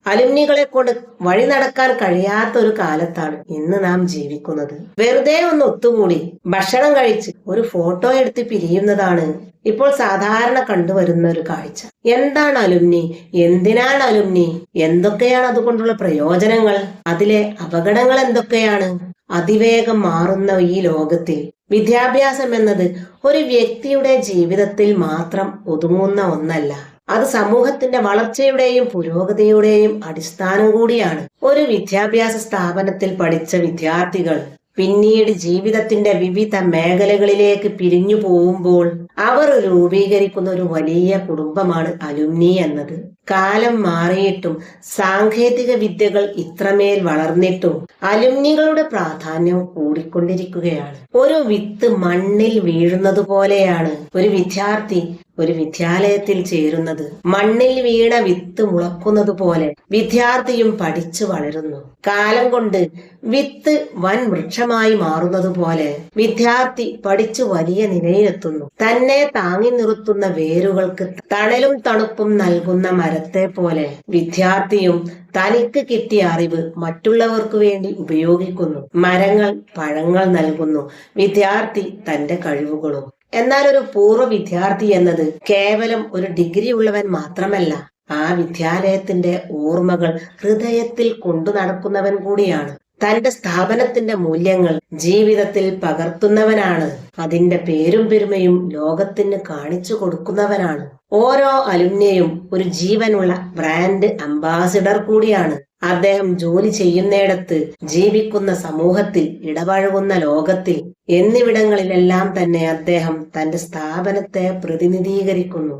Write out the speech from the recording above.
അലുമിനികളെ കൊണ്ട് വഴി നടക്കാൻ കഴിയാത്ത ഒരു കാലത്താണ് ഇന്ന് നാം ജീവിക്കുന്നത്. വെറുതെ ഒന്ന് ഒത്തുകൂടി ഭക്ഷണം കഴിച്ച് ഒരു ഫോട്ടോ എടുത്ത് പിരിയുന്നതാണ് ഇപ്പോൾ സാധാരണ കണ്ടുവരുന്ന ഒരു കാഴ്ച. എന്താണ് അലുമിനി? എന്തിനാണ് അലുമിനി? എന്തൊക്കെയാണ് അതുകൊണ്ടുള്ള പ്രയോജനങ്ങൾ? അതിലെ അപകടങ്ങൾ എന്തൊക്കെയാണ്? അതിവേഗം മാറുന്ന ഈ ലോകത്തിൽ വിദ്യാഭ്യാസം എന്നത് ഒരു വ്യക്തിയുടെ ജീവിതത്തിൽ മാത്രം ഒതുങ്ങുന്ന ഒന്നല്ല. അത് സമൂഹത്തിന്റെ വളർച്ചയുടെയും പുരോഗതിയുടെയും അടിസ്ഥാനം കൂടിയാണ്. ഒരു വിദ്യാഭ്യാസ സ്ഥാപനത്തിൽ പഠിച്ച വിദ്യാർത്ഥികൾ പിന്നീട് ജീവിതത്തിന്റെ വിവിധ മേഖലകളിലേക്ക് പിരിഞ്ഞു പോകുമ്പോൾ അവർ രൂപീകരിക്കുന്ന ഒരു വലിയ കുടുംബമാണ് അലുമിനി എന്നത്. കാലം മാറിയിട്ടും സാങ്കേതിക വിദ്യകൾ ഇത്രമേൽ വളർന്നിട്ടും അലുമിനികളുടെ പ്രാധാന്യം കൂടിക്കൊണ്ടിരിക്കുകയാണ്. ഒരു വിത്ത് മണ്ണിൽ വീഴുന്നത് പോലെയാണ് ഒരു വിദ്യാർത്ഥി ഒരു വിദ്യാലയത്തിൽ ചേരുന്നത്. മണ്ണിൽ വീണ വിത്ത് മുളക്കുന്നത് പോലെ വിദ്യാർത്ഥിയും പഠിച്ചു വളരുന്നു. കാലം കൊണ്ട് വിത്ത് വൻ വൃക്ഷമായി മാറുന്നത് പോലെ വിദ്യാർത്ഥി പഠിച്ചു വലിയ നിലയിലെത്തുന്നു. തന്നെ താങ്ങി നിർത്തുന്ന വേരുകൾക്ക് തണലും തണുപ്പും നൽകുന്ന മരത്തെ പോലെ വിദ്യാർത്ഥിയും തനിക്ക് കിട്ടിയ അറിവ് മറ്റുള്ളവർക്ക് വേണ്ടി ഉപയോഗിക്കുന്നു. മരങ്ങൾ പഴങ്ങൾ നൽകുന്നു, വിദ്യാർത്ഥി തന്റെ കഴിവുകളും. എന്നാൽ ഒരു പൂർവ്വ വിദ്യാർത്ഥി എന്നത് കേവലം ഒരു ഡിഗ്രി ഉള്ളവൻ മാത്രമല്ല, ആ വിദ്യാലയത്തിന്റെ ഓർമ്മകൾ ഹൃദയത്തിൽ കൊണ്ടു നടക്കുന്നവൻ കൂടിയാണ്. തന്റെ സ്ഥാപനത്തിന്റെ മൂല്യങ്ങൾ ജീവിതത്തിൽ പകർത്തുന്നവനാണ്. അതിന്റെ പേരും പെരുമയും ലോകത്തിന് കാണിച്ചു കൊടുക്കുന്നവനാണ്. ഓരോ അലുമിനിയും ഒരു ജീവനുള്ള ബ്രാൻഡ് അംബാസിഡർ കൂടിയാണ്. അദ്ദേഹം ജോലി ചെയ്യുന്നിടത്ത്, ജീവിക്കുന്ന സമൂഹത്തിൽ, ഇടപഴകുന്ന ലോകത്തിൽ എന്നിവിടങ്ങളിലെല്ലാം തന്നെ അദ്ദേഹം തന്റെ സ്ഥാപനത്തെ പ്രതിനിധീകരിക്കുന്നു.